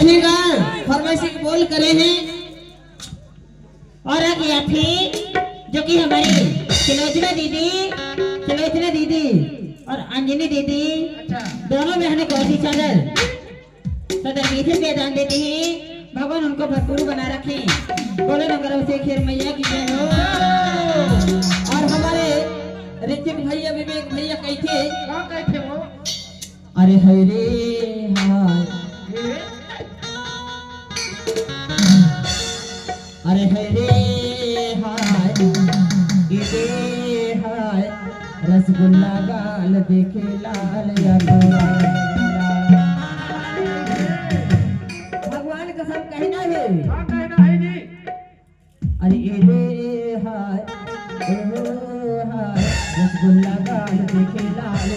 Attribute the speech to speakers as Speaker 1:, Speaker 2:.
Speaker 1: रहेगा फरमाइशी बोल करे हैं। और आगे थी जो कि हमारी सुलोचना दीदी और अंजनी दीदी दोनों बहनें कोसी चादर मीठे पे दान देती हैं। भगवान उनको भरपूर बना रखे। बोले नगरों से खैर मैया की जय हो। और हमारे ऋतिक भैया विवेक भैया कैथे वो अरे हरे हाय अरे हरे हाय इदे हाय रसगुल्ला गाल देखे लाल भगवान कसम कहना है जी। अरे इदे हाय रसगुल्ला गाल देखे लाल